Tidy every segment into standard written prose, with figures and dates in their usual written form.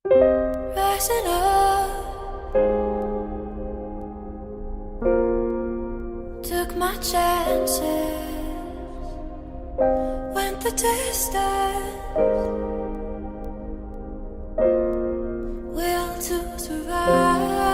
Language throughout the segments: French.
Rising up, took my chances, went the distance, will to survive.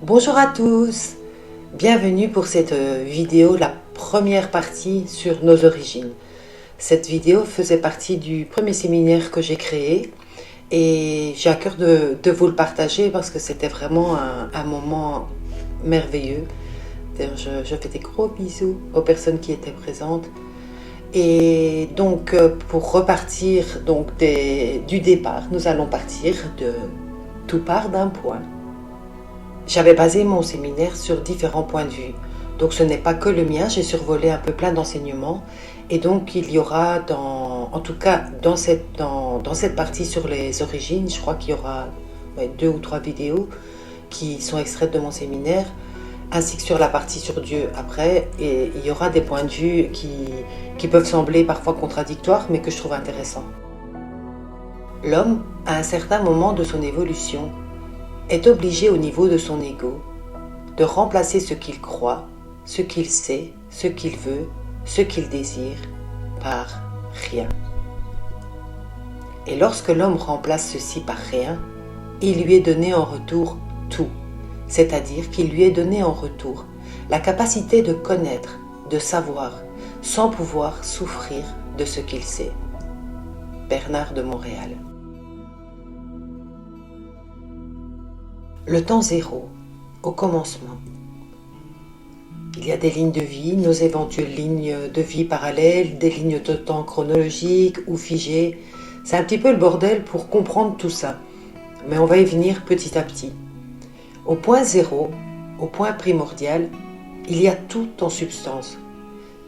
Bonjour à tous, bienvenue pour cette vidéo, la première partie sur nos origines. Cette vidéo faisait partie du premier séminaire que j'ai créé et j'ai à cœur de vous le partager parce que c'était vraiment un moment merveilleux. Je fais des gros bisous aux personnes qui étaient présentes. Et donc pour repartir du départ, nous allons partir de tout part d'un point. J'avais basé mon séminaire sur différents points de vue. Donc ce n'est pas que le mien, j'ai survolé un peu plein d'enseignements. Et donc il y aura, en tout cas dans cette partie sur les origines, je crois qu'il y aura 2 ou 3 vidéos qui sont extraites de mon séminaire, ainsi que sur la partie sur Dieu après. Et il y aura des points de vue qui peuvent sembler parfois contradictoires, mais que je trouve intéressants. L'homme, à un certain moment de son évolution, est obligé au niveau de son ego de remplacer ce qu'il croit, ce qu'il sait, ce qu'il veut, ce qu'il désire par rien. Et lorsque l'homme remplace ceci par rien, il lui est donné en retour tout, c'est-à-dire qu'il lui est donné en retour la capacité de connaître, de savoir, sans pouvoir souffrir de ce qu'il sait. Bernard de Montréal. Le temps zéro, au commencement. Il y a des lignes de vie, nos éventuelles lignes de vie parallèles, des lignes de temps chronologiques ou figées. C'est un petit peu le bordel pour comprendre tout ça, mais on va y venir petit à petit. Au point zéro, au point primordial, il y a tout en substance.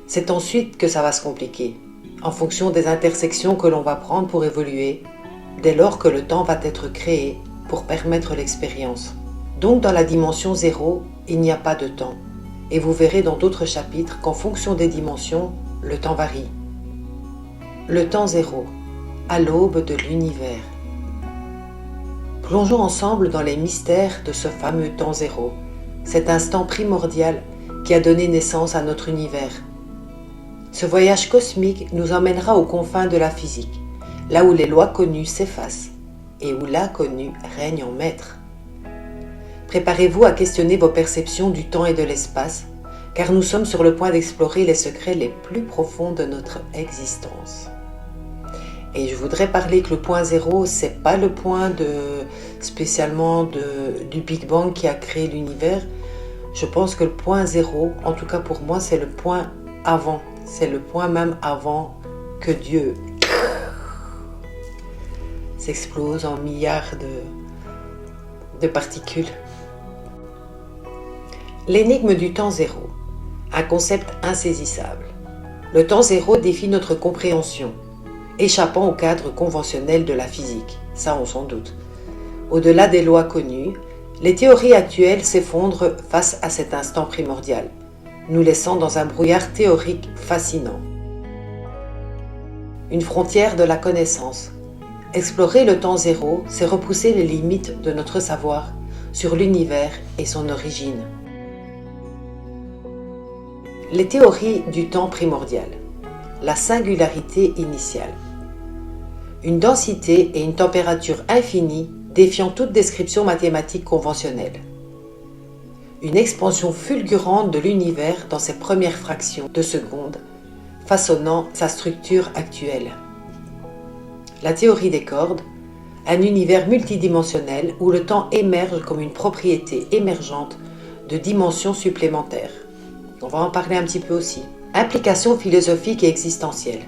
C'est ensuite que ça va se compliquer, en fonction des intersections que l'on va prendre pour évoluer, dès lors que le temps va être créé pour permettre l'expérience. Donc dans la dimension zéro, il n'y a pas de temps. Et vous verrez dans d'autres chapitres qu'en fonction des dimensions, le temps varie. Le temps zéro, à l'aube de l'univers. Plongeons ensemble dans les mystères de ce fameux temps zéro, cet instant primordial qui a donné naissance à notre univers. Ce voyage cosmique nous emmènera aux confins de la physique, là où les lois connues s'effacent et où l'inconnu règne en maître. Préparez-vous à questionner vos perceptions du temps et de l'espace, car nous sommes sur le point d'explorer les secrets les plus profonds de notre existence. Et je voudrais parler que le point zéro, c'est pas le point du Big Bang qui a créé l'univers. Je pense que le point zéro, en tout cas pour moi, c'est le point avant. C'est le point même avant que Dieu s'explose en milliards de particules. L'énigme du temps zéro, un concept insaisissable. Le temps zéro défie notre compréhension, échappant au cadre conventionnel de la physique, ça on s'en doute. Au-delà des lois connues, les théories actuelles s'effondrent face à cet instant primordial, nous laissant dans un brouillard théorique fascinant. Une frontière de la connaissance. Explorer le temps zéro, c'est repousser les limites de notre savoir sur l'univers et son origine. Les théories du temps primordial. La singularité initiale. Une densité et une température infinie défiant toute description mathématique conventionnelle. Une expansion fulgurante de l'univers dans ses premières fractions de seconde, façonnant sa structure actuelle. La théorie des cordes, un univers multidimensionnel où le temps émerge comme une propriété émergente de dimensions supplémentaires. On va en parler un petit peu aussi. Implications philosophiques et existentielles.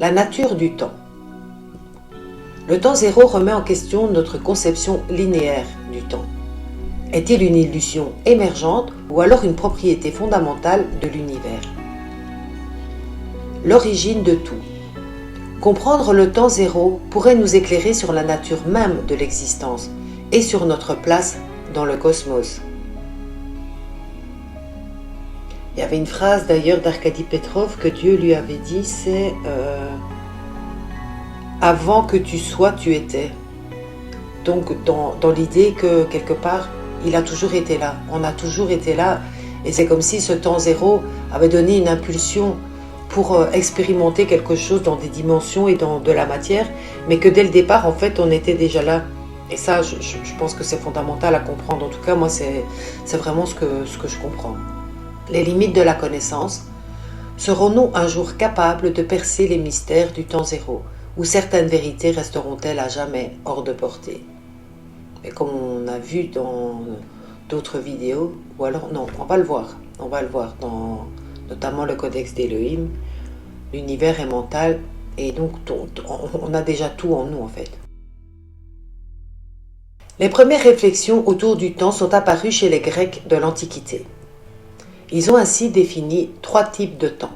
La nature du temps. Le temps zéro remet en question notre conception linéaire du temps. Est-il une illusion émergente ou alors une propriété fondamentale de l'univers? L'origine de tout. Comprendre le temps zéro pourrait nous éclairer sur la nature même de l'existence et sur notre place dans le cosmos. Il y avait une phrase d'ailleurs d'Arkady Petrov que Dieu lui avait dit, c'est avant que tu sois, tu étais. Donc dans l'idée que quelque part, il a toujours été là, on a toujours été là, et c'est comme si ce temps zéro avait donné une impulsion pour expérimenter quelque chose dans des dimensions et dans de la matière, mais que dès le départ, en fait, on était déjà là. Et ça, je pense que c'est fondamental à comprendre. En tout cas, moi, c'est vraiment ce que je comprends. Les limites de la connaissance. Serons-nous un jour capables de percer les mystères du temps zéro, ou certaines vérités resteront-elles à jamais hors de portée? Et comme on a vu dans d'autres vidéos, ou alors, non, on va le voir dans notamment le Codex d'Elohim, l'univers est mental, et donc on a déjà tout en nous en fait. Les premières réflexions autour du temps sont apparues chez les Grecs de l'Antiquité. Ils ont ainsi défini 3 types de temps.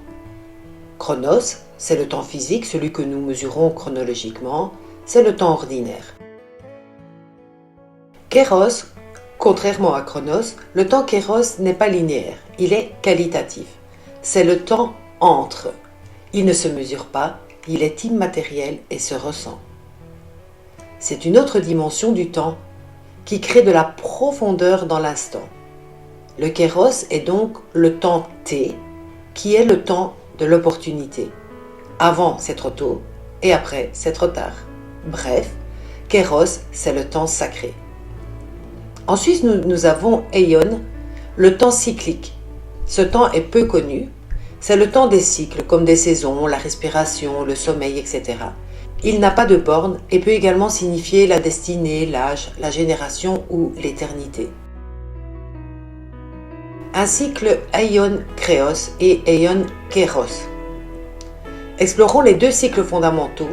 Chronos, c'est le temps physique, celui que nous mesurons chronologiquement, c'est le temps ordinaire. Kéros, contrairement à Chronos, le temps Kéros n'est pas linéaire, il est qualitatif. C'est le temps entre. Il ne se mesure pas, il est immatériel et se ressent. C'est une autre dimension du temps qui crée de la profondeur dans l'instant. Le Kéros est donc le temps T, qui est le temps de l'opportunité. Avant, c'est trop tôt, et après, c'est trop tard. Bref, Kéros, c'est le temps sacré. Ensuite, nous avons Aion, le temps cyclique. Ce temps est peu connu. C'est le temps des cycles, comme des saisons, la respiration, le sommeil, etc. Il n'a pas de borne et peut également signifier la destinée, l'âge, la génération ou l'éternité. Un cycle Aion Créos et Aion Kéros. Explorons les 2 cycles fondamentaux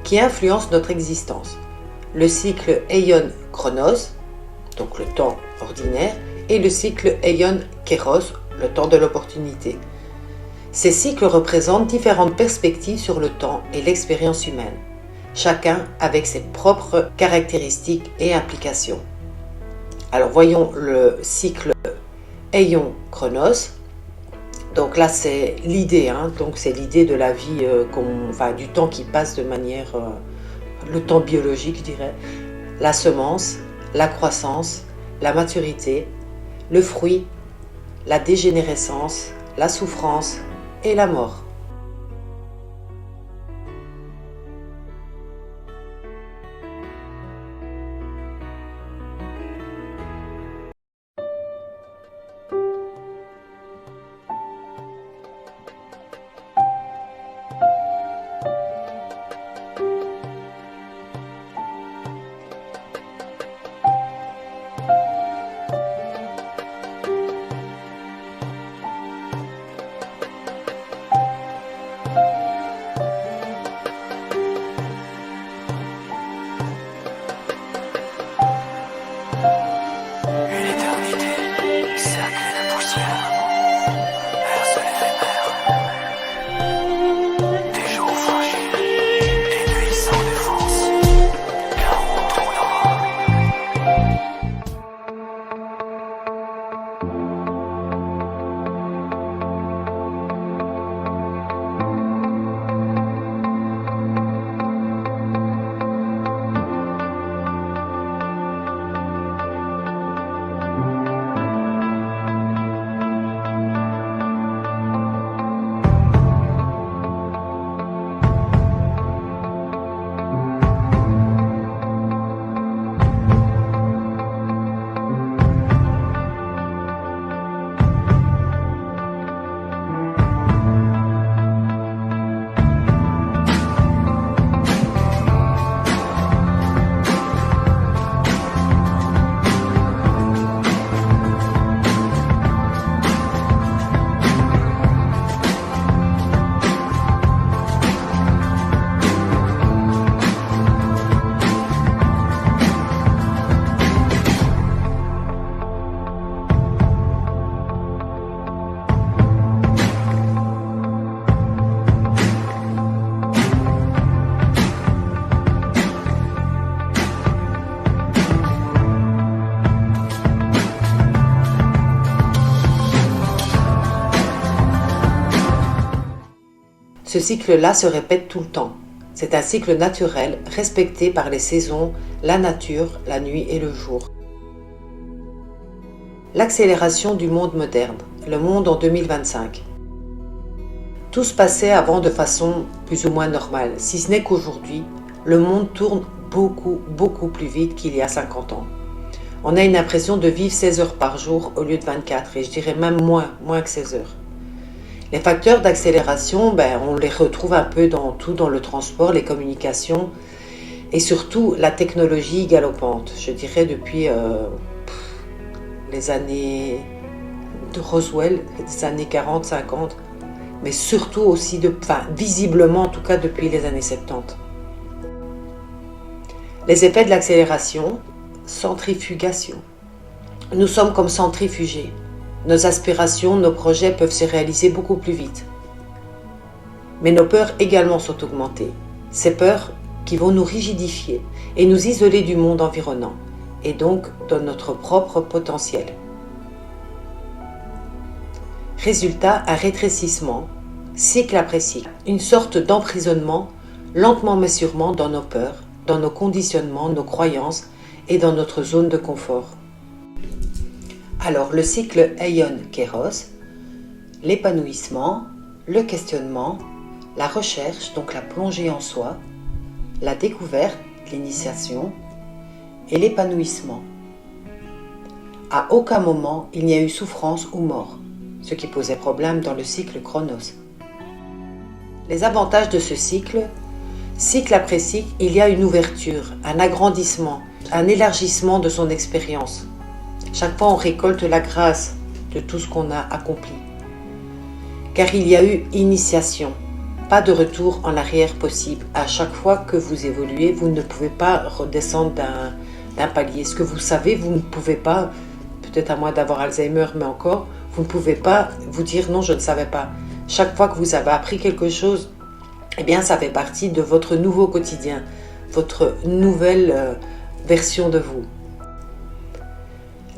qui influencent notre existence. Le cycle Aion Chronos, donc le temps ordinaire, et le cycle Aion Kéros, le temps de l'opportunité. Ces cycles représentent différentes perspectives sur le temps et l'expérience humaine, chacun avec ses propres caractéristiques et implications. Alors voyons le cycle Aion Chronos. Donc là c'est l'idée, donc c'est l'idée de la vie, du temps qui passe de manière, le temps biologique je dirais, la semence, la croissance, la maturité, le fruit, la dégénérescence, la souffrance et la mort. Ce cycle-là se répète tout le temps. C'est un cycle naturel, respecté par les saisons, la nature, la nuit et le jour. L'accélération du monde moderne, le monde en 2025. Tout se passait avant de façon plus ou moins normale, si ce n'est qu'aujourd'hui, le monde tourne beaucoup plus vite qu'il y a 50 ans. On a une impression de vivre 16 heures par jour au lieu de 24, et je dirais même moins que 16 heures. Les facteurs d'accélération, on les retrouve un peu dans tout, dans le transport, les communications, et surtout la technologie galopante. Je dirais depuis les années de Roswell, les années 40, 50, mais surtout aussi, visiblement en tout cas depuis les années 70. Les effets de l'accélération, centrifugation. Nous sommes comme centrifugés. Nos aspirations, nos projets peuvent se réaliser beaucoup plus vite. Mais nos peurs également sont augmentées. Ces peurs qui vont nous rigidifier et nous isoler du monde environnant, et donc de notre propre potentiel. Résultat, un rétrécissement, cycle après cycle, une sorte d'emprisonnement, lentement mais sûrement dans nos peurs, dans nos conditionnements, nos croyances et dans notre zone de confort. Alors, le cycle Aion-Kéros, l'épanouissement, le questionnement, la recherche, donc la plongée en soi, la découverte, l'initiation et l'épanouissement. À aucun moment, il n'y a eu souffrance ou mort, ce qui posait problème dans le cycle Chronos. Les avantages de ce cycle après cycle, il y a une ouverture, un agrandissement, un élargissement de son expérience. Chaque fois, on récolte la grâce de tout ce qu'on a accompli. Car il y a eu initiation, pas de retour en arrière possible. À chaque fois que vous évoluez, vous ne pouvez pas redescendre d'un palier. Ce que vous savez, vous ne pouvez pas, peut-être à moins d'avoir Alzheimer, mais encore, vous ne pouvez pas vous dire non, je ne savais pas. Chaque fois que vous avez appris quelque chose, eh bien, ça fait partie de votre nouveau quotidien, votre nouvelle version de vous.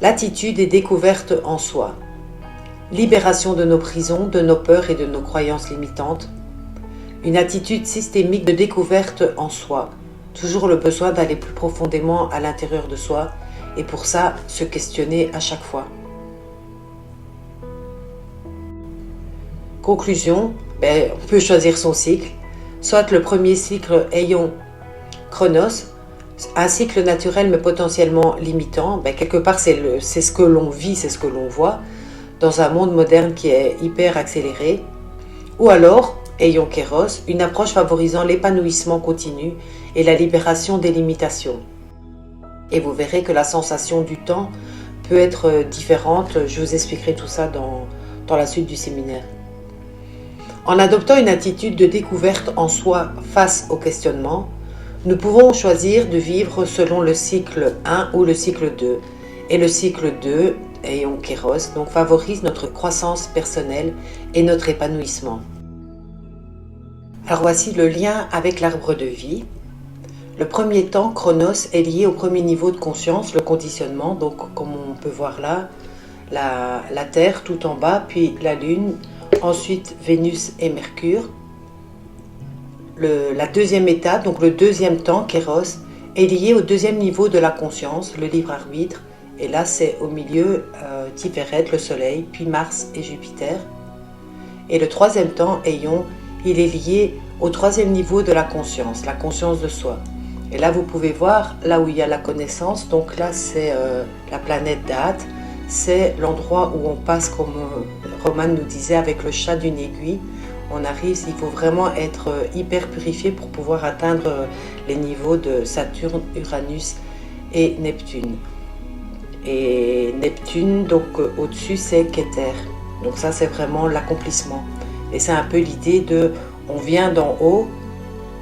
L'attitude et découverte en soi. Libération de nos prisons, de nos peurs et de nos croyances limitantes. Une attitude systémique de découverte en soi. Toujours le besoin d'aller plus profondément à l'intérieur de soi et pour ça, se questionner à chaque fois. Conclusion, on peut choisir son cycle. Soit le premier cycle Aion-Chronos, un cycle naturel mais potentiellement limitant, quelque part c'est ce que l'on vit, c'est ce que l'on voit dans un monde moderne qui est hyper accéléré. Ou alors, Aion-Kéros, une approche favorisant l'épanouissement continu et la libération des limitations. Et vous verrez que la sensation du temps peut être différente, je vous expliquerai tout ça dans la suite du séminaire. En adoptant une attitude de découverte en soi face au questionnement, nous pouvons choisir de vivre selon le cycle 1 ou le cycle 2. Et le cycle 2, Aion-Kéros, donc favorise notre croissance personnelle et notre épanouissement. Alors voici le lien avec l'arbre de vie. Le premier temps, Chronos, est lié au premier niveau de conscience, le conditionnement. Donc comme on peut voir là, la Terre tout en bas, puis la Lune, ensuite Vénus et Mercure. La deuxième étape, donc le deuxième temps, Kéros, est lié au deuxième niveau de la conscience, le libre arbitre. Et là, c'est au milieu Tiferet, le Soleil, puis Mars et Jupiter. Et le troisième temps, Aion, il est lié au troisième niveau de la conscience de soi. Et là, vous pouvez voir, là où il y a la connaissance, donc là, c'est la planète d'Ath, c'est l'endroit où on passe, comme Roman nous disait, avec le chat d'une aiguille. On arrive, il faut vraiment être hyper purifié pour pouvoir atteindre les niveaux de Saturne, Uranus et Neptune. Et Neptune, donc au-dessus, c'est Keter. Donc ça, c'est vraiment l'accomplissement. Et c'est un peu l'idée de, on vient d'en haut,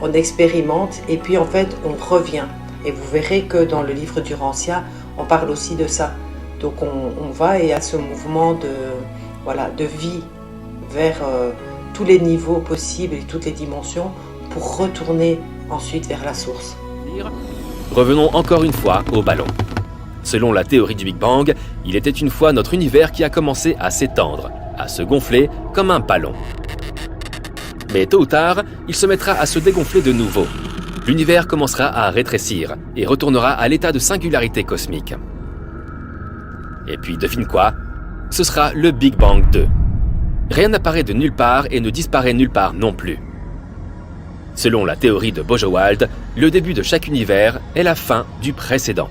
on expérimente, et puis en fait, on revient. Et vous verrez que dans le livre d'Urantia, on parle aussi de ça. Donc on va et à ce mouvement de vie vers tous les niveaux possibles et toutes les dimensions pour retourner ensuite vers la source. Revenons encore une fois au ballon. Selon la théorie du Big Bang, il était une fois notre univers qui a commencé à s'étendre, à se gonfler comme un ballon. Mais tôt ou tard, il se mettra à se dégonfler de nouveau. L'univers commencera à rétrécir et retournera à l'état de singularité cosmique. Et puis devine quoi? Ce sera le Big Bang 2. Rien n'apparaît de nulle part et ne disparaît nulle part non plus. Selon la théorie de Bojewald, le début de chaque univers est la fin du précédent.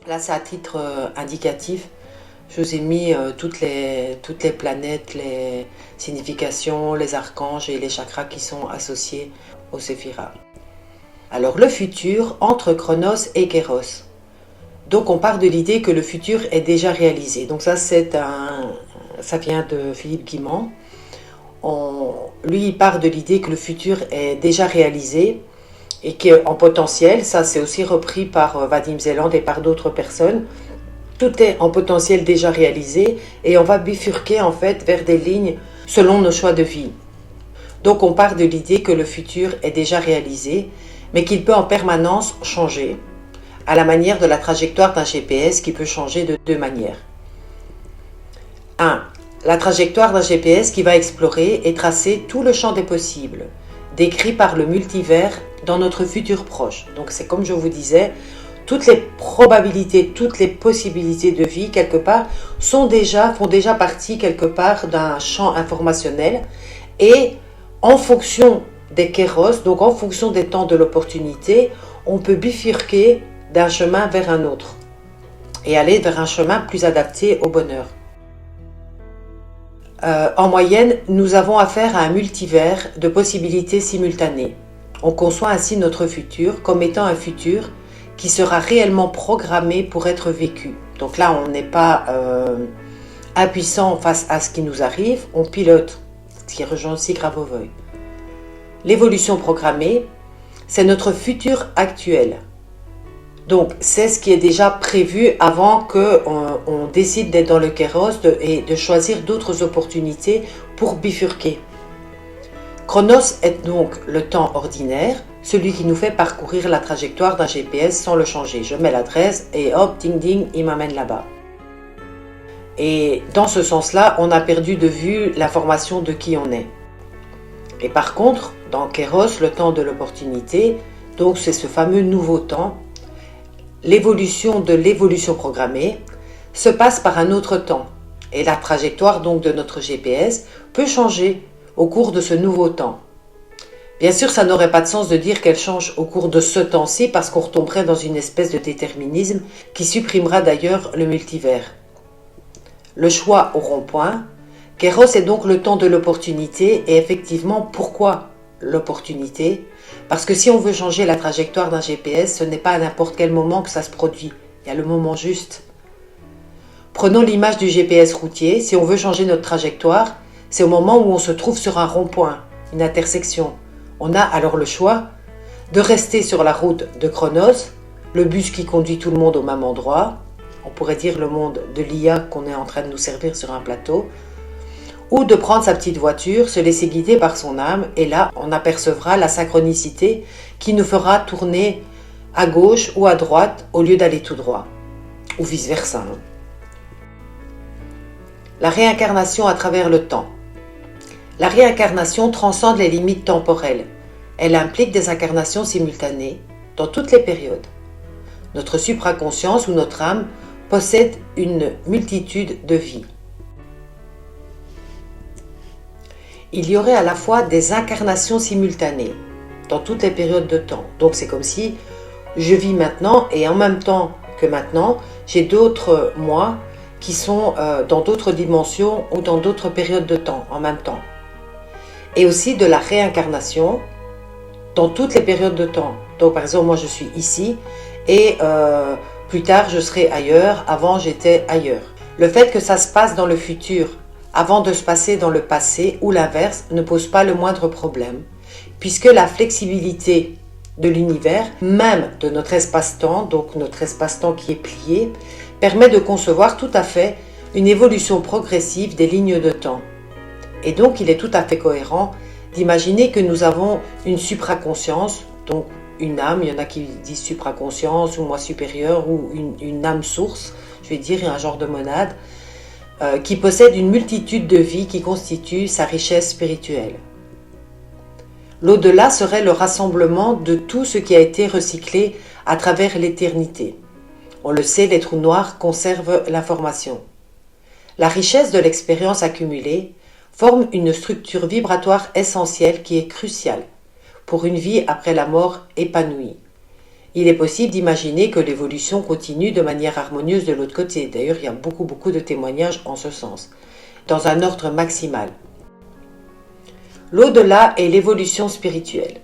Là, c'est à titre indicatif. Je vous ai mis toutes les planètes, les significations, les archanges et les chakras qui sont associés au Séphira. Alors, le futur entre Chronos et Kéros. Donc, on part de l'idée que le futur est déjà réalisé. Donc, ça vient de Philippe Guimand. Lui, il part de l'idée que le futur est déjà réalisé et qu'en potentiel, ça c'est aussi repris par Vadim Zeland et par d'autres personnes, tout est en potentiel déjà réalisé et on va bifurquer en fait vers des lignes selon nos choix de vie. Donc on part de l'idée que le futur est déjà réalisé, mais qu'il peut en permanence changer, à la manière de la trajectoire d'un GPS qui peut changer de deux manières. 1. La trajectoire d'un GPS qui va explorer et tracer tout le champ des possibles, décrit par le multivers dans notre futur proche. Donc c'est comme je vous disais, toutes les probabilités, toutes les possibilités de vie quelque part font déjà partie quelque part d'un champ informationnel et en fonction des kéros, donc en fonction des temps de l'opportunité, on peut bifurquer d'un chemin vers un autre et aller vers un chemin plus adapté au bonheur. En moyenne, nous avons affaire à un multivers de possibilités simultanées. On conçoit ainsi notre futur comme étant un futur qui sera réellement programmé pour être vécu. Donc là, on n'est pas impuissant face à ce qui nous arrive, on pilote, ce qui rejoint aussi Grabovoi. L'évolution programmée, c'est notre futur actuel. Donc, c'est ce qui est déjà prévu avant qu'on décide d'être dans le kéros et de choisir d'autres opportunités pour bifurquer. Chronos est donc le temps ordinaire, celui qui nous fait parcourir la trajectoire d'un GPS sans le changer. Je mets l'adresse et hop, ding ding, il m'amène là-bas. Et dans ce sens-là, on a perdu de vue l'information de qui on est. Et par contre, dans Kéros, le temps de l'opportunité, donc c'est ce fameux nouveau temps, l'évolution de l'évolution programmée se passe par un autre temps. Et la trajectoire donc de notre GPS peut changer au cours de ce nouveau temps. Bien sûr, ça n'aurait pas de sens de dire qu'elle change au cours de ce temps-ci parce qu'on retomberait dans une espèce de déterminisme qui supprimera d'ailleurs le multivers. Le choix au rond-point, Kéros est donc le temps de l'opportunité et effectivement, pourquoi l'opportunité? Parce que si on veut changer la trajectoire d'un GPS, ce n'est pas à n'importe quel moment que ça se produit. Il y a le moment juste. Prenons l'image du GPS routier. Si on veut changer notre trajectoire, c'est au moment où on se trouve sur un rond-point, une intersection. On a alors le choix de rester sur la route de Chronos, le bus qui conduit tout le monde au même endroit, on pourrait dire le monde de l'IA qu'on est en train de nous servir sur un plateau, ou de prendre sa petite voiture, se laisser guider par son âme, et là on apercevra la synchronicité qui nous fera tourner à gauche ou à droite au lieu d'aller tout droit, ou vice-versa. La réincarnation à travers le temps. La réincarnation transcende les limites temporelles. Elle implique des incarnations simultanées dans toutes les périodes. Notre supraconscience ou notre âme possède une multitude de vies. Il y aurait à la fois des incarnations simultanées dans toutes les périodes de temps. Donc c'est comme si je vis maintenant et en même temps que maintenant, j'ai d'autres moi qui sont dans d'autres dimensions ou dans d'autres périodes de temps en même temps. Et aussi de la réincarnation dans toutes les périodes de temps. Donc par exemple, moi je suis ici et plus tard je serai ailleurs, avant j'étais ailleurs. Le fait que ça se passe dans le futur avant de se passer dans le passé ou l'inverse ne pose pas le moindre problème, puisque la flexibilité de l'univers, même de notre espace-temps, donc notre espace-temps qui est plié, permet de concevoir tout à fait une évolution progressive des lignes de temps. Et donc il est tout à fait cohérent d'imaginer que nous avons une supraconscience, donc une âme, il y en a qui disent supraconscience ou moi supérieur ou une âme source, je vais dire un genre de monade, qui possède une multitude de vies qui constituent sa richesse spirituelle. L'au-delà serait le rassemblement de tout ce qui a été recyclé à travers l'éternité. On le sait, les trous noirs conservent l'information. La richesse de l'expérience accumulée forme une structure vibratoire essentielle qui est cruciale pour une vie après la mort épanouie. Il est possible d'imaginer que l'évolution continue de manière harmonieuse de l'autre côté. D'ailleurs, il y a beaucoup de témoignages en ce sens, dans un ordre maximal. L'au-delà est l'évolution spirituelle.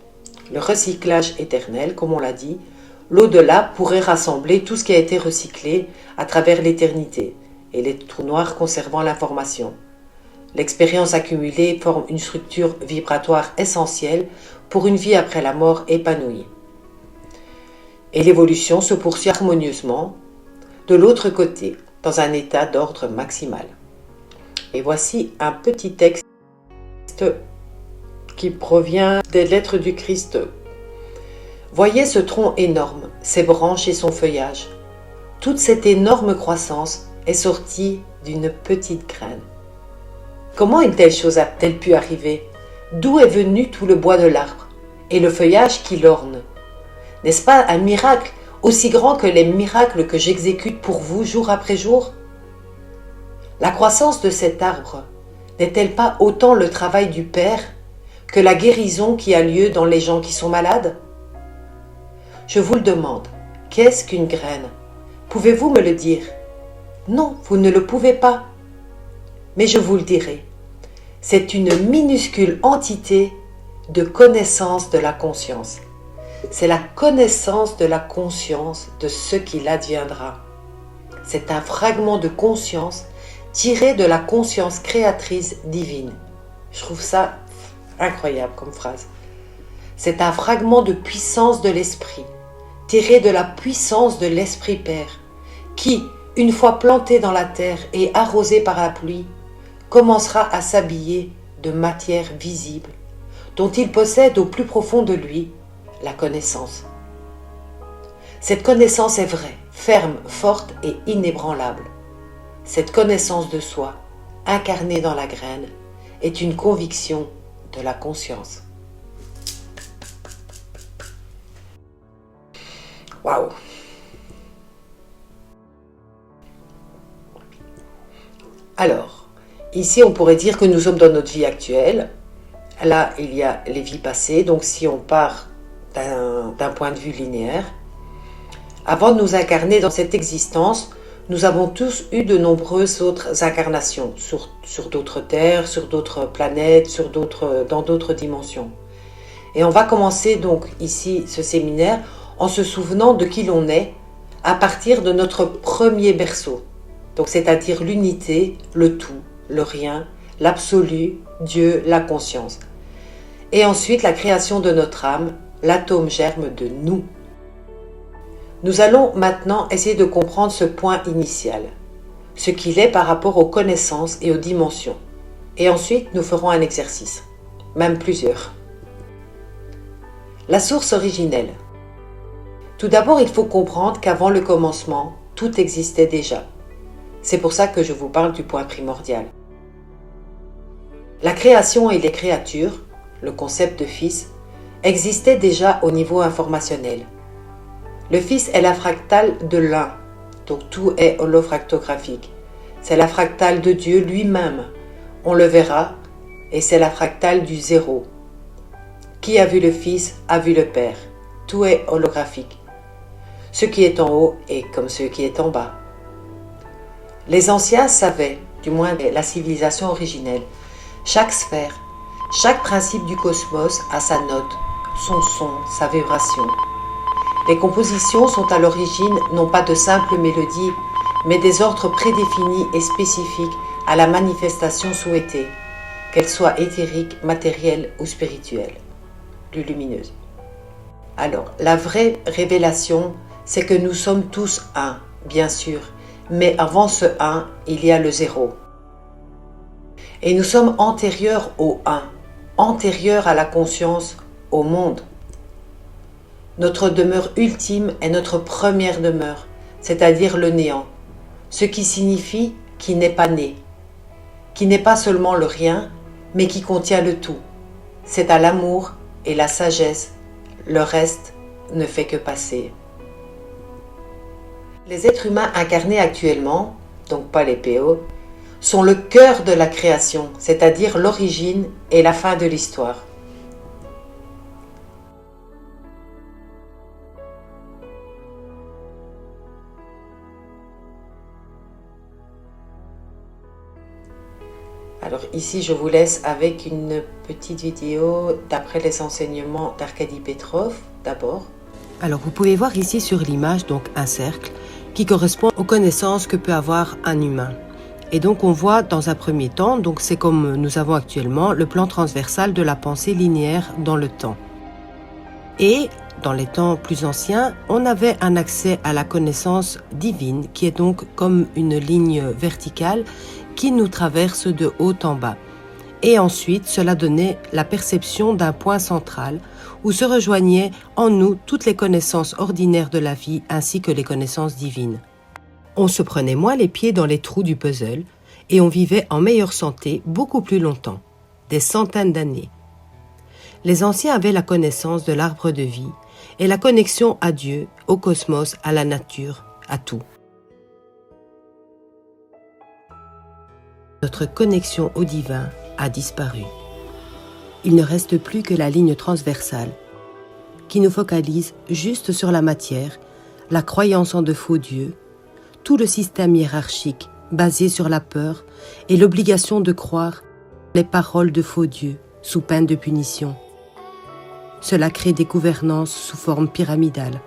Le recyclage éternel, comme on l'a dit, l'au-delà pourrait rassembler tout ce qui a été recyclé à travers l'éternité, et les trous noirs conservant l'information. L'expérience accumulée forme une structure vibratoire essentielle pour une vie après la mort épanouie. Et l'évolution se poursuit harmonieusement de l'autre côté, dans un état d'ordre maximal. Et voici un petit texte qui provient des lettres du Christ. Voyez ce tronc énorme, ses branches et son feuillage. Toute cette énorme croissance est sortie d'une petite graine. Comment une telle chose a-t-elle pu arriver? D'où est venu tout le bois de l'arbre et le feuillage qui l'orne? N'est-ce pas un miracle aussi grand que les miracles que j'exécute pour vous jour après jour? La croissance de cet arbre n'est-elle pas autant le travail du Père que la guérison qui a lieu dans les gens qui sont malades? Je vous le demande, qu'est-ce qu'une graine? Pouvez-vous me le dire? Non, vous ne le pouvez pas. Mais je vous le dirai. C'est une minuscule entité de connaissance de la conscience. C'est la connaissance de la conscience de ce qu'il adviendra. C'est un fragment de conscience tiré de la conscience créatrice divine. Je trouve ça incroyable comme phrase. C'est un fragment de puissance de l'esprit, tiré de la puissance de l'Esprit Père, qui, une fois planté dans la terre et arrosé par la pluie, commencera à s'habiller de matière visible, dont il possède au plus profond de lui la connaissance. Cette connaissance est vraie, ferme, forte et inébranlable. Cette connaissance de soi, incarnée dans la graine, est une conviction de la conscience. Waouh! Alors, ici on pourrait dire que nous sommes dans notre vie actuelle. Là, il y a les vies passées. Donc si on part d'un point de vue linéaire, avant de nous incarner dans cette existence, nous avons tous eu de nombreuses autres incarnations sur d'autres terres, sur d'autres planètes, dans d'autres dimensions. Et on va commencer donc ici ce séminaire en se souvenant de qui l'on est à partir de notre premier berceau. Donc c'est-à-dire l'unité, le tout, le rien, l'absolu, Dieu, la conscience. Et ensuite la création de notre âme, l'atome germe de nous. Nous allons maintenant essayer de comprendre ce point initial, ce qu'il est par rapport aux connaissances et aux dimensions. Et ensuite, nous ferons un exercice, même plusieurs. La source originelle. Tout d'abord, il faut comprendre qu'avant le commencement, tout existait déjà. C'est pour ça que je vous parle du point primordial. La création et les créatures, le concept de fils, existaient déjà au niveau informationnel. Le fils est la fractale de l'un, donc tout est holofractographique. C'est la fractale de Dieu lui-même, on le verra, et c'est la fractale du zéro. Qui a vu le Fils a vu le Père. Tout est holographique. Ce qui est en haut est comme ce qui est en bas. Les anciens savaient, du moins la civilisation originelle, chaque sphère, chaque principe du cosmos a sa note, son son, sa vibration. Les compositions sont à l'origine non pas de simples mélodies, mais des ordres prédéfinis et spécifiques à la manifestation souhaitée, qu'elle soit éthérique, matérielle ou spirituelle, plus lumineuse. Alors, la vraie révélation, c'est que nous sommes tous un, bien sûr, mais avant ce un, il y a le zéro. Et nous sommes antérieurs au un, antérieurs à la conscience, au monde. Notre demeure ultime est notre première demeure, c'est-à-dire le néant, ce qui signifie qui n'est pas né, qui n'est pas seulement le rien, mais qui contient le tout. C'est à l'amour et la sagesse, le reste ne fait que passer. Les êtres humains incarnés actuellement, donc pas les PO, sont le cœur de la création, c'est-à-dire l'origine et la fin de l'histoire. Alors ici, je vous laisse avec une petite vidéo d'après les enseignements d'Arkady Petrov, d'abord. Alors vous pouvez voir ici sur l'image donc un cercle qui correspond aux connaissances que peut avoir un humain. Et donc on voit dans un premier temps, donc c'est comme nous avons actuellement le plan transversal de la pensée linéaire dans le temps. Et dans les temps plus anciens, on avait un accès à la connaissance divine qui est donc comme une ligne verticale qui nous traverse de haut en bas. Et ensuite, cela donnait la perception d'un point central où se rejoignaient en nous toutes les connaissances ordinaires de la vie ainsi que les connaissances divines. On se prenait moins les pieds dans les trous du puzzle et on vivait en meilleure santé beaucoup plus longtemps, des centaines d'années. Les anciens avaient la connaissance de l'arbre de vie et la connexion à Dieu, au cosmos, à la nature, à tout. Notre connexion au divin a disparu. Il ne reste plus que la ligne transversale qui nous focalise juste sur la matière, la croyance en de faux dieux, tout le système hiérarchique basé sur la peur et l'obligation de croire les paroles de faux dieux sous peine de punition. Cela crée des gouvernances sous forme pyramidale.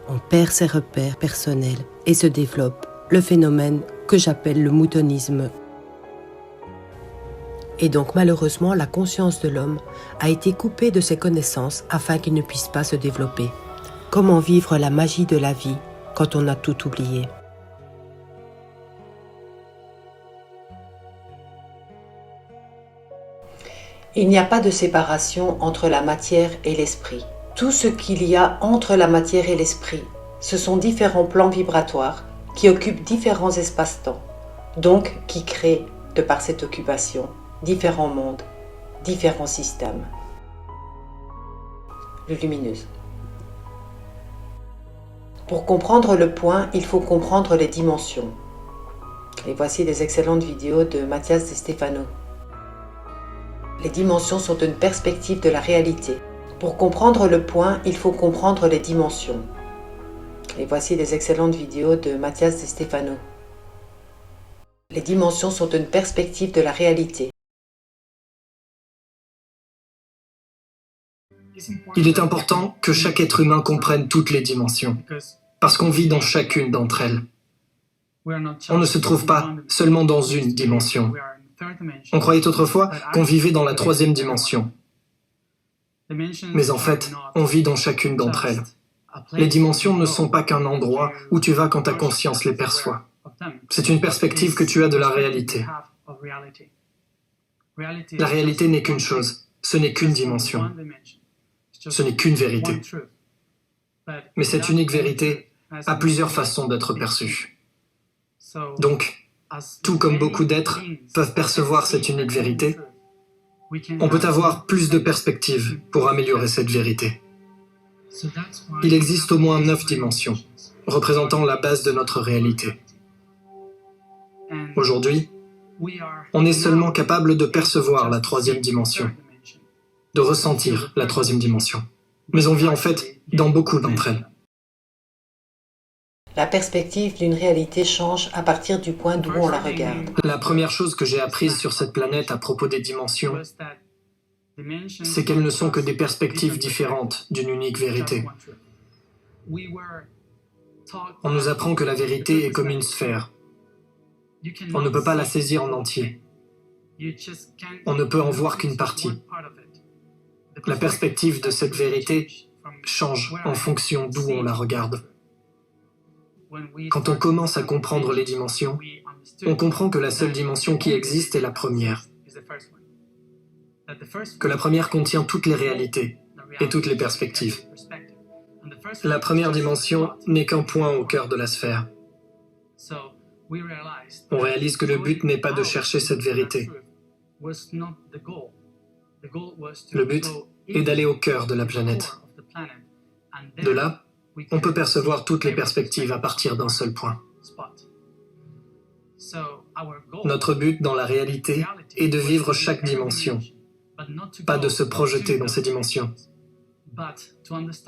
On perd ses repères personnels et se développe le phénomène que j'appelle le moutonisme. Et donc malheureusement, la conscience de l'homme a été coupée de ses connaissances afin qu'il ne puisse pas se développer. Comment vivre la magie de la vie quand on a tout oublié ? Il n'y a pas de séparation entre la matière et l'esprit. Tout ce qu'il y a entre la matière et l'esprit, ce sont différents plans vibratoires qui occupent différents espaces-temps, donc qui créent, de par cette occupation, différents mondes, différents systèmes. Lumineuse. Pour comprendre le point, il faut comprendre les dimensions. Et voici des excellentes vidéos de Mathias De Stefano. Les dimensions sont une perspective de la réalité. Pour comprendre le point, il faut comprendre les dimensions. Et voici des excellentes vidéos de Mathias De Stefano. Les dimensions sont une perspective de la réalité. Il est important que chaque être humain comprenne toutes les dimensions, parce qu'on vit dans chacune d'entre elles. On ne se trouve pas seulement dans une dimension. On croyait autrefois qu'on vivait dans la troisième dimension. Mais en fait, on vit dans chacune d'entre elles. Les dimensions ne sont pas qu'un endroit où tu vas quand ta conscience les perçoit. C'est une perspective que tu as de la réalité. La réalité n'est qu'une chose, ce n'est qu'une dimension. Ce n'est qu'une vérité. Mais cette unique vérité a plusieurs façons d'être perçue. Donc, tout comme beaucoup d'êtres peuvent percevoir cette unique vérité, on peut avoir plus de perspectives pour améliorer cette vérité. Il existe au moins 9 dimensions, représentant la base de notre réalité. Aujourd'hui, on est seulement capable de percevoir la troisième dimension, de ressentir la troisième dimension. Mais on vit en fait dans beaucoup d'entre elles. La perspective d'une réalité change à partir du point d'où on la regarde. La première chose que j'ai apprise sur cette planète à propos des dimensions, c'est qu'elles ne sont que des perspectives différentes d'une unique vérité. On nous apprend que la vérité est comme une sphère. On ne peut pas la saisir en entier. On ne peut en voir qu'une partie. La perspective de cette vérité change en fonction d'où on la regarde. Quand on commence à comprendre les dimensions, on comprend que la seule dimension qui existe est la première. Que la première contient toutes les réalités et toutes les perspectives. La première dimension n'est qu'un point au cœur de la sphère. On réalise que le but n'est pas de chercher cette vérité. Le but est d'aller au cœur de la planète. De là, on peut percevoir toutes les perspectives à partir d'un seul point. Notre but dans la réalité est de vivre chaque dimension, pas de se projeter dans ces dimensions,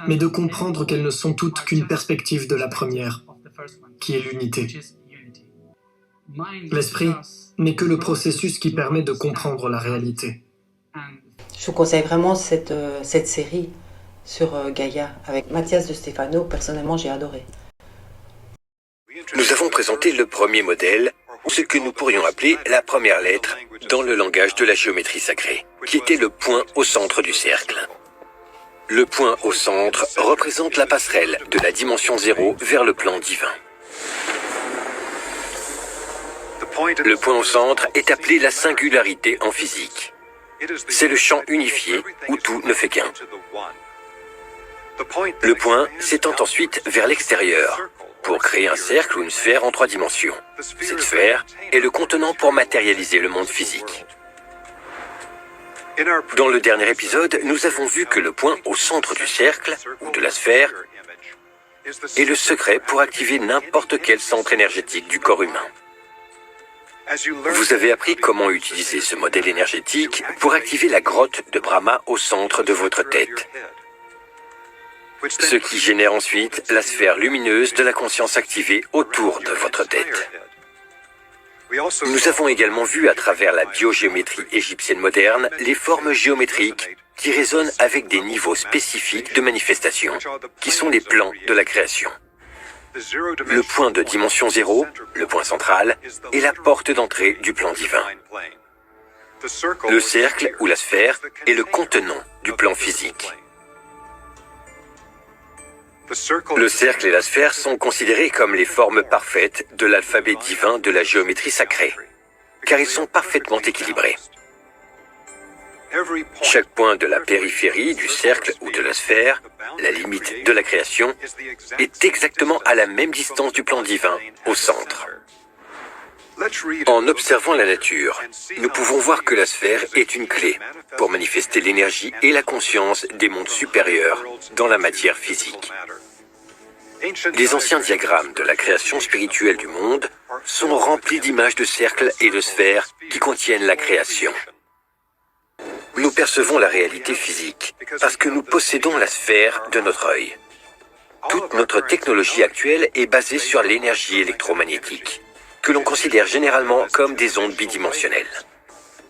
mais de comprendre qu'elles ne sont toutes qu'une perspective de la première, qui est l'unité. L'esprit n'est que le processus qui permet de comprendre la réalité. Je vous conseille vraiment cette série sur Gaïa avec Mathias de Stefano. Personnellement, j'ai adoré. Nous avons présenté le premier modèle, ce que nous pourrions appeler la première lettre dans le langage de la géométrie sacrée, qui était le point au centre du cercle. Le point au centre représente la passerelle de la dimension 0 vers le plan divin. Le point au centre est appelé la singularité en physique. C'est le champ unifié où tout ne fait qu'un. Le point s'étend ensuite vers l'extérieur pour créer un cercle ou une sphère en 3 dimensions. Cette sphère est le contenant pour matérialiser le monde physique. Dans le dernier épisode, nous avons vu que le point au centre du cercle ou de la sphère est le secret pour activer n'importe quel centre énergétique du corps humain. Vous avez appris comment utiliser ce modèle énergétique pour activer la grotte de Brahma au centre de votre tête, ce qui génère ensuite la sphère lumineuse de la conscience activée autour de votre tête. Nous avons également vu à travers la biogéométrie égyptienne moderne les formes géométriques qui résonnent avec des niveaux spécifiques de manifestation, qui sont les plans de la création. Le point de dimension 0, le point central, est la porte d'entrée du plan divin. Le cercle ou la sphère est le contenant du plan physique. Le cercle et la sphère sont considérés comme les formes parfaites de l'alphabet divin de la géométrie sacrée, car ils sont parfaitement équilibrés. Chaque point de la périphérie du cercle ou de la sphère, la limite de la création, est exactement à la même distance du plan divin, au centre. En observant la nature, nous pouvons voir que la sphère est une clé pour manifester l'énergie et la conscience des mondes supérieurs dans la matière physique. Les anciens diagrammes de la création spirituelle du monde sont remplis d'images de cercles et de sphères qui contiennent la création. Nous percevons la réalité physique parce que nous possédons la sphère de notre œil. Toute notre technologie actuelle est basée sur l'énergie électromagnétique, que l'on considère généralement comme des ondes bidimensionnelles.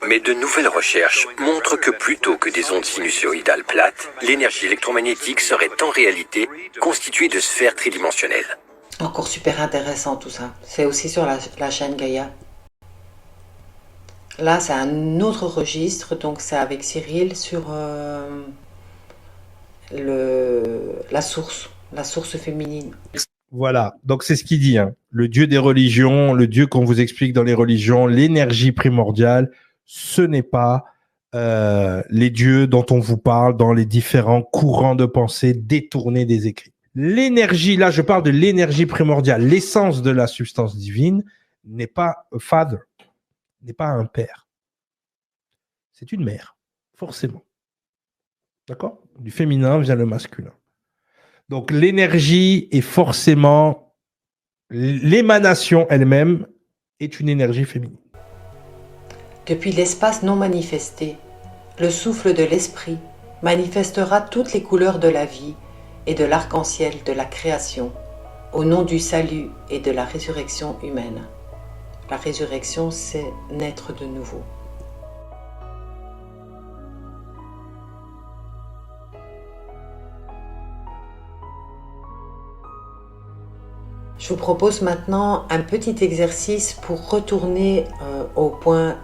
Mais de nouvelles recherches montrent que plutôt que des ondes sinusoïdales plates, l'énergie électromagnétique serait en réalité constituée de sphères tridimensionnelles. Encore super intéressant tout ça. C'est aussi sur la chaîne Gaïa. Là, c'est un autre registre, donc c'est avec Cyril sur la source féminine. Voilà, donc c'est ce qu'il dit, hein. Le Dieu des religions, le Dieu qu'on vous explique dans les religions, l'énergie primordiale, ce n'est pas les dieux dont on vous parle dans les différents courants de pensée détournés des écrits. L'énergie, là je parle de l'énergie primordiale, l'essence de la substance divine n'est pas a father, n'est pas un père. C'est une mère, forcément. D'accord? Du féminin vient le masculin. Donc l'énergie est forcément, l'émanation elle-même est une énergie féminine. Depuis l'espace non manifesté, le souffle de l'esprit manifestera toutes les couleurs de la vie et de l'arc-en-ciel de la création, au nom du salut et de la résurrection humaine. La résurrection, c'est naître de nouveau. Je vous propose maintenant un petit exercice pour retourner au point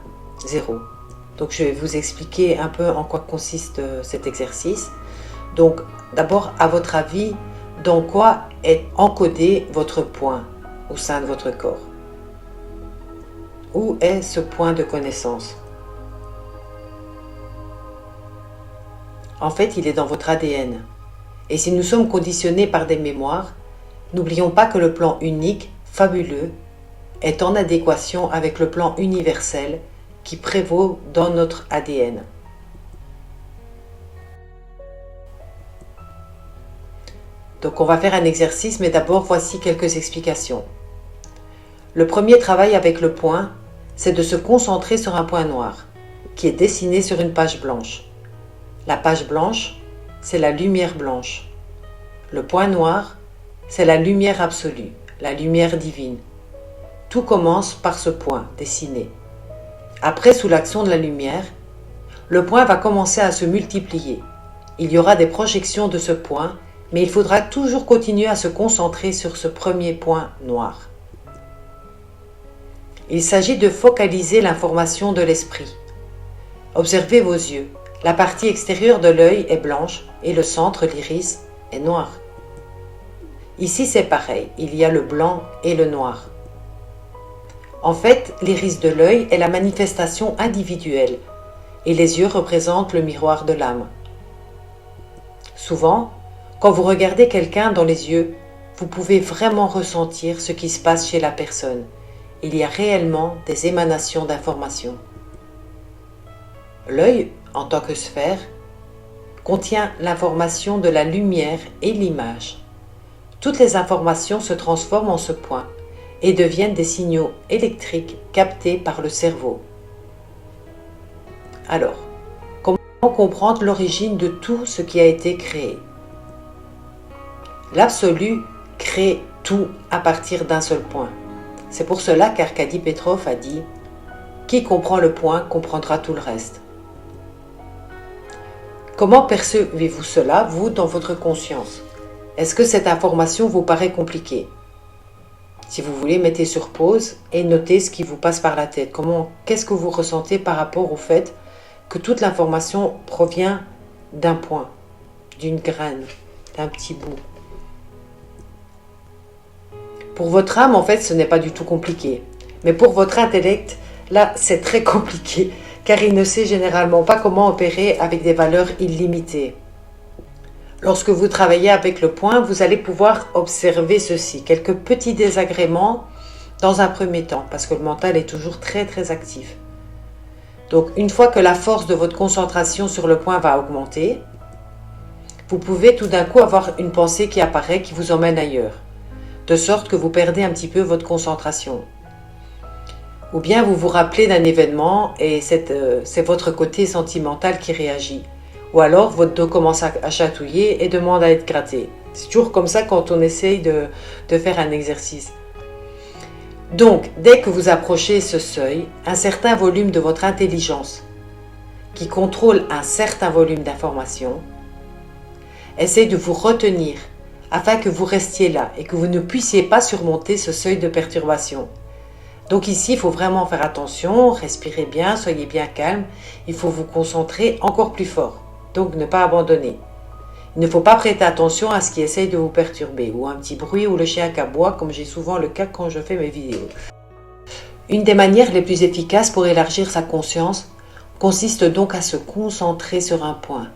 0. Donc je vais vous expliquer un peu en quoi consiste cet exercice. Donc d'abord, à votre avis, dans quoi est encodé votre point au sein de votre corps? Où est ce point de connaissance? En fait, il est dans votre ADN. Et si nous sommes conditionnés par des mémoires, n'oublions pas que le plan unique, fabuleux, est en adéquation avec le plan universel qui prévaut dans notre ADN. Donc on va faire un exercice, mais d'abord voici quelques explications. Le premier travail avec le point, c'est de se concentrer sur un point noir, qui est dessiné sur une page blanche. La page blanche, c'est la lumière blanche. Le point noir, c'est la lumière absolue, la lumière divine. Tout commence par ce point dessiné. Après, sous l'action de la lumière, le point va commencer à se multiplier. Il y aura des projections de ce point, mais il faudra toujours continuer à se concentrer sur ce premier point noir. Il s'agit de focaliser l'information de l'esprit. Observez vos yeux. La partie extérieure de l'œil est blanche et le centre, l'iris, est noir. Ici, c'est pareil. Il y a le blanc et le noir. En fait, l'iris de l'œil est la manifestation individuelle et les yeux représentent le miroir de l'âme. Souvent, quand vous regardez quelqu'un dans les yeux, vous pouvez vraiment ressentir ce qui se passe chez la personne. Il y a réellement des émanations d'informations. L'œil, en tant que sphère, contient l'information de la lumière et l'image. Toutes les informations se transforment en ce point et deviennent des signaux électriques captés par le cerveau. Alors, comment comprendre l'origine de tout ce qui a été créé? L'absolu crée tout à partir d'un seul point. C'est pour cela qu'Arkady Petrov a dit « Qui comprend le point comprendra tout le reste ». Comment percevez-vous cela, vous, dans votre conscience? Est-ce que cette information vous paraît compliquée? Si vous voulez, mettez sur pause et notez ce qui vous passe par la tête. Qu'est-ce que vous ressentez par rapport au fait que toute l'information provient d'un point, d'une graine, d'un petit bout? Pour votre âme, en fait, ce n'est pas du tout compliqué. Mais pour votre intellect, là, c'est très compliqué, car il ne sait généralement pas comment opérer avec des valeurs illimitées. Lorsque vous travaillez avec le point, vous allez pouvoir observer ceci, quelques petits désagréments dans un premier temps, parce que le mental est toujours très très actif. Donc, une fois que la force de votre concentration sur le point va augmenter, vous pouvez tout d'un coup avoir une pensée qui apparaît, qui vous emmène ailleurs, de sorte que vous perdez un petit peu votre concentration. Ou bien vous vous rappelez d'un événement et c'est votre côté sentimental qui réagit. Ou alors votre dos commence à chatouiller et demande à être gratté. C'est toujours comme ça quand on essaye de faire un exercice. Donc, dès que vous approchez ce seuil, un certain volume de votre intelligence, qui contrôle un certain volume d'informations, essaie de vous retenir afin que vous restiez là et que vous ne puissiez pas surmonter ce seuil de perturbation. Donc ici, il faut vraiment faire attention, respirez bien, soyez bien calme, il faut vous concentrer encore plus fort, donc ne pas abandonner. Il ne faut pas prêter attention à ce qui essaye de vous perturber, ou un petit bruit ou le chien qui aboie, comme j'ai souvent le cas quand je fais mes vidéos. Une des manières les plus efficaces pour élargir sa conscience consiste donc à se concentrer sur un point.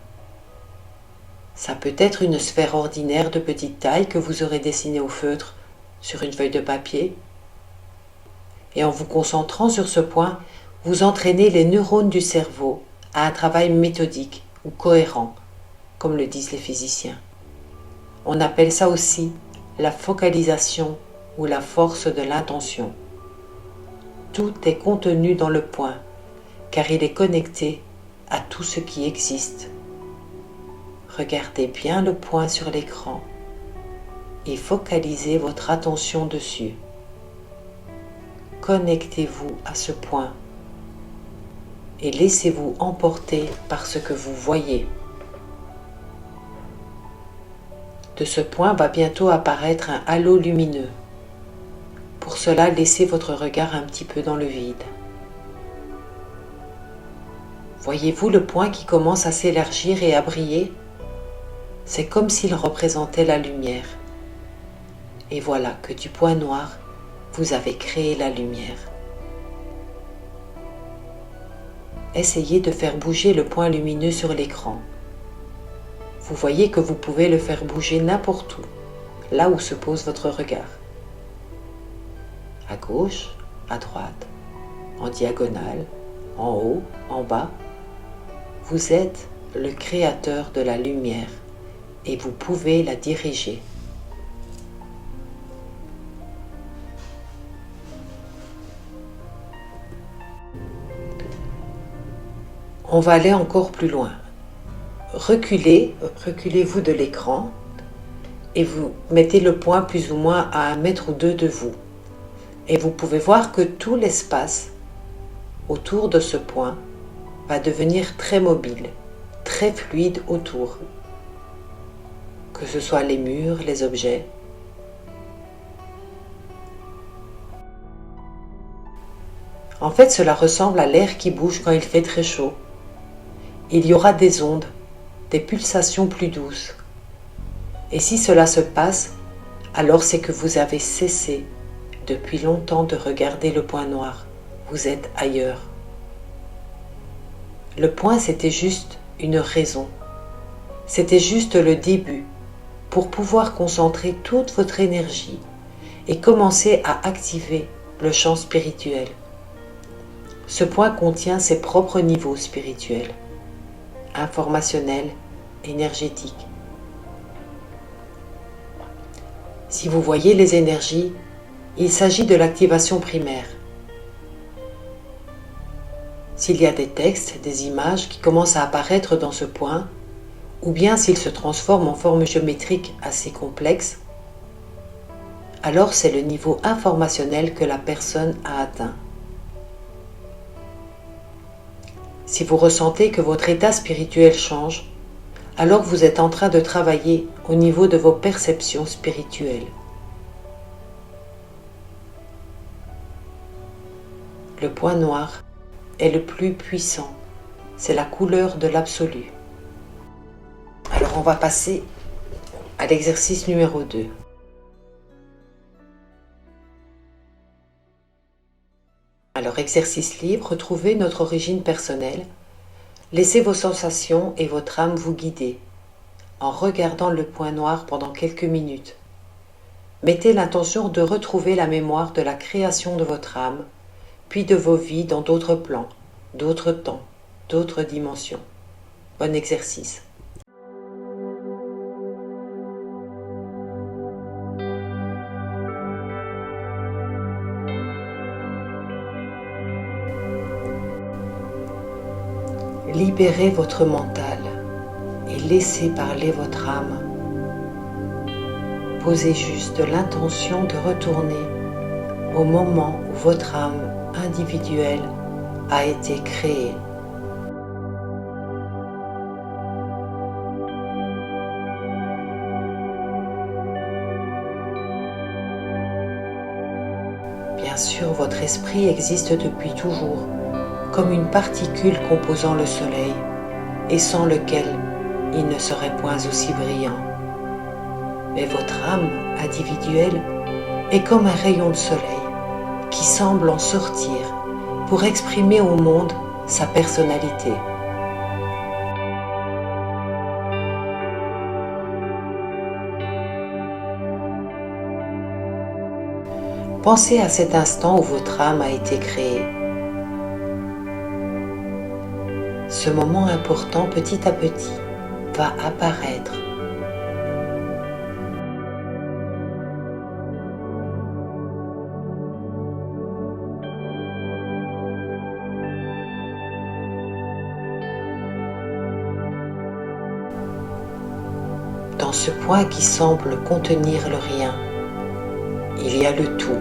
Ça peut être une sphère ordinaire de petite taille que vous aurez dessinée au feutre sur une feuille de papier. Et en vous concentrant sur ce point, vous entraînez les neurones du cerveau à un travail méthodique ou cohérent, comme le disent les physiciens. On appelle ça aussi la focalisation ou la force de l'intention. Tout est contenu dans le point, car il est connecté à tout ce qui existe. Regardez bien le point sur l'écran et focalisez votre attention dessus. Connectez-vous à ce point et laissez-vous emporter par ce que vous voyez. De ce point va bientôt apparaître un halo lumineux. Pour cela, laissez votre regard un petit peu dans le vide. Voyez-vous le point qui commence à s'élargir et à briller? C'est comme s'il représentait la lumière. Et voilà que du point noir, vous avez créé la lumière. Essayez de faire bouger le point lumineux sur l'écran. Vous voyez que vous pouvez le faire bouger n'importe où, là où se pose votre regard. À gauche, à droite, en diagonale, en haut, en bas. Vous êtes le créateur de la lumière et vous pouvez la diriger. On va aller encore plus loin. Reculez-vous de l'écran et vous mettez le point plus ou moins à 1 mètre ou 2 de vous. Et vous pouvez voir que tout l'espace autour de ce point va devenir très mobile, très fluide autour. Que ce soit les murs, les objets. En fait, cela ressemble à l'air qui bouge quand il fait très chaud. Il y aura des ondes, des pulsations plus douces. Et si cela se passe, alors c'est que vous avez cessé depuis longtemps de regarder le point noir. Vous êtes ailleurs. Le point, c'était juste une raison. C'était juste le début pour pouvoir concentrer toute votre énergie et commencer à activer le champ spirituel. Ce point contient ses propres niveaux spirituels, informationnels, énergétiques. Si vous voyez les énergies, il s'agit de l'activation primaire. S'il y a des textes, des images qui commencent à apparaître dans ce point, ou bien s'il se transforme en forme géométrique assez complexe, alors c'est le niveau informationnel que la personne a atteint. Si vous ressentez que votre état spirituel change, alors vous êtes en train de travailler au niveau de vos perceptions spirituelles. Le point noir est le plus puissant, c'est la couleur de l'absolu. Alors on va passer à l'exercice numéro 2. Alors exercice libre, retrouvez notre origine personnelle. Laissez vos sensations et votre âme vous guider en regardant le point noir pendant quelques minutes. Mettez l'intention de retrouver la mémoire de la création de votre âme, puis de vos vies dans d'autres plans, d'autres temps, d'autres dimensions. Bon exercice. Libérez votre mental et laissez parler votre âme. Posez juste l'intention de retourner au moment où votre âme individuelle a été créée. Bien sûr, votre esprit existe depuis toujours, comme une particule composant le soleil, et sans lequel il ne serait point aussi brillant. Mais votre âme individuelle est comme un rayon de soleil qui semble en sortir pour exprimer au monde sa personnalité. Pensez à cet instant où votre âme a été créée. Ce moment important, petit à petit, va apparaître. Dans ce point qui semble contenir le rien, il y a le tout.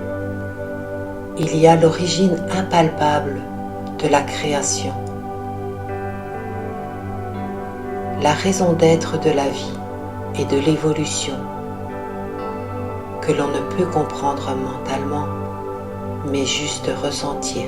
Il y a l'origine impalpable de la création. La raison d'être de la vie et de l'évolution que l'on ne peut comprendre mentalement, mais juste ressentir.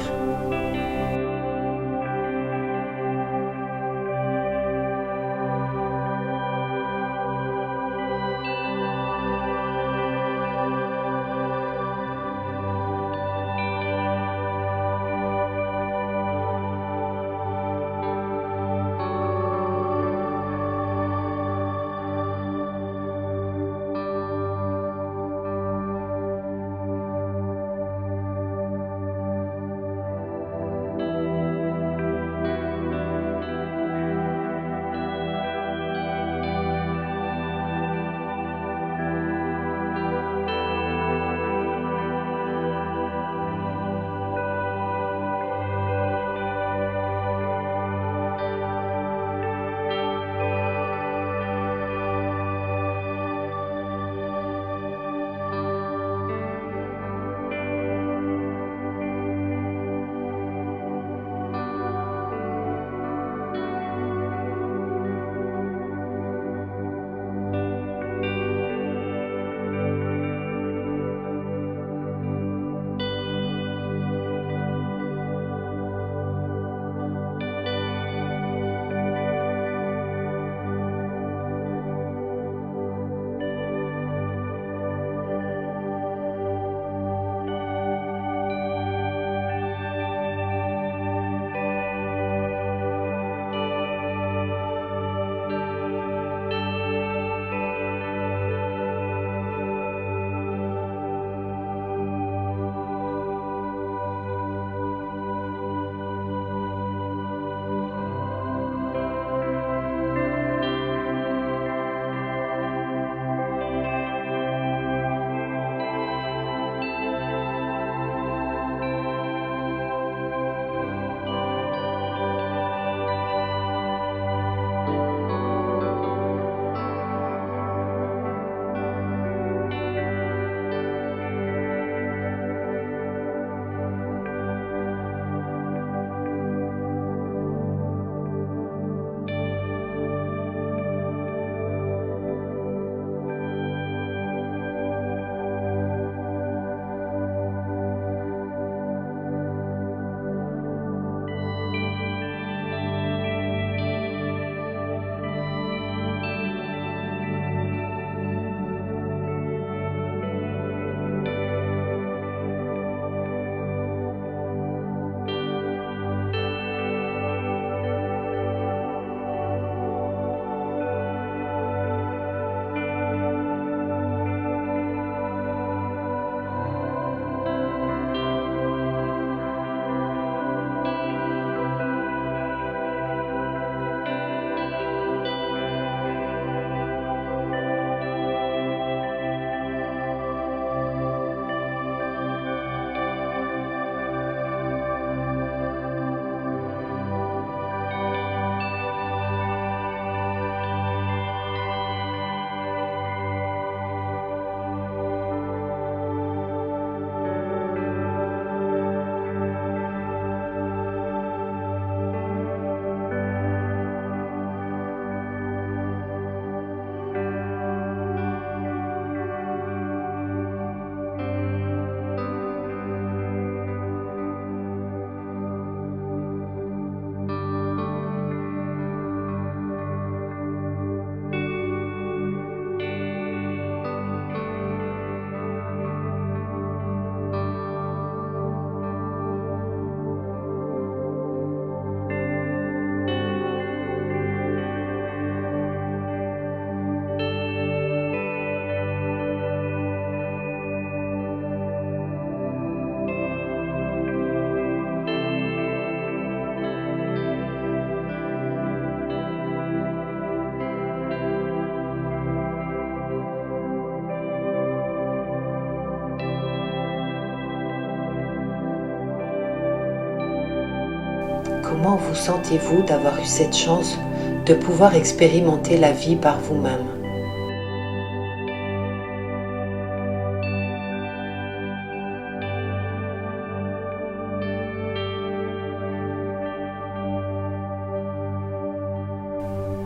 Comment vous sentez-vous d'avoir eu cette chance de pouvoir expérimenter la vie par vous-même?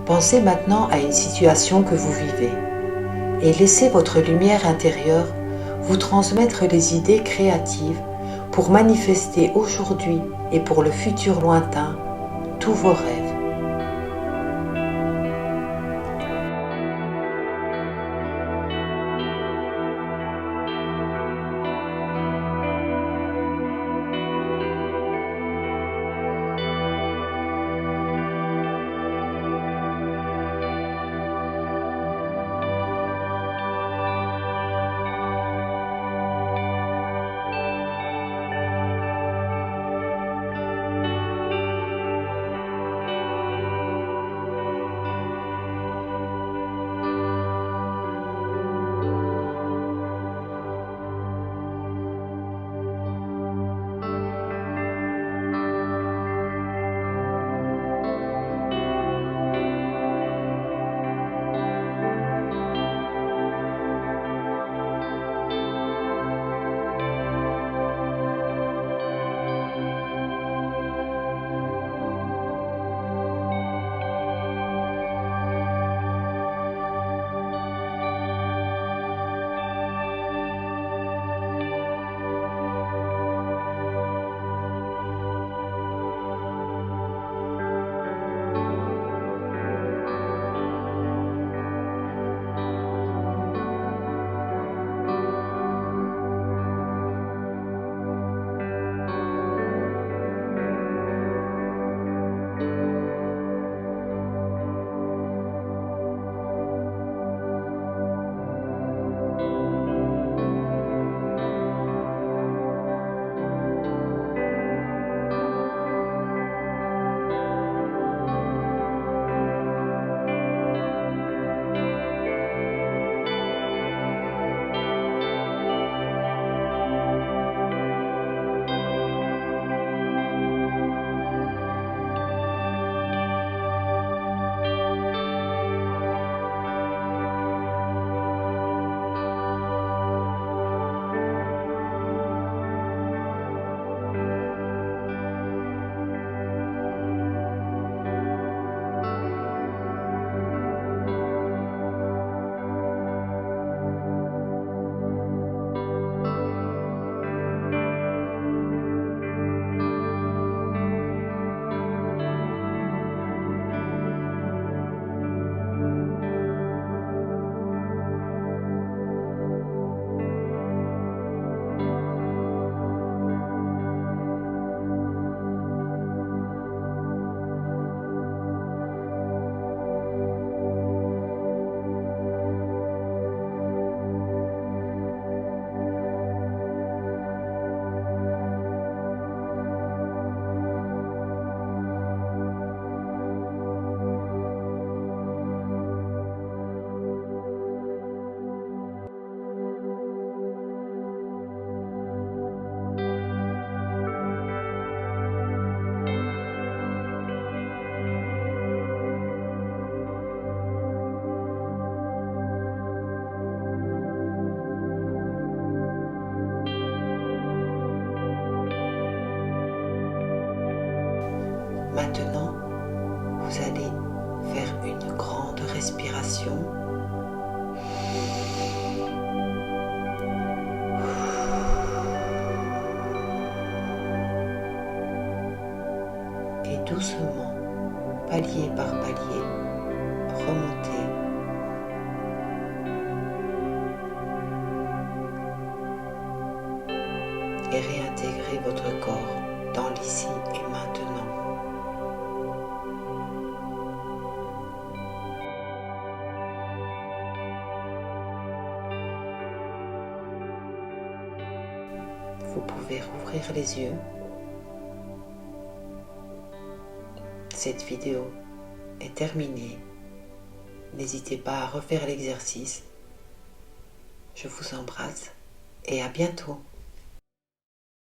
Pensez maintenant à une situation que vous vivez et laissez votre lumière intérieure vous transmettre les idées créatives pour manifester aujourd'hui et pour le futur lointain tous vos rêves. Maintenant, vous allez faire une grande respiration. Et doucement, palier par palier, remonter. Et réintégrer votre corps dans l'ici et maintenant. Vous pouvez rouvrir les yeux. Cette vidéo est terminée. N'hésitez pas à refaire l'exercice. Je vous embrasse et à bientôt.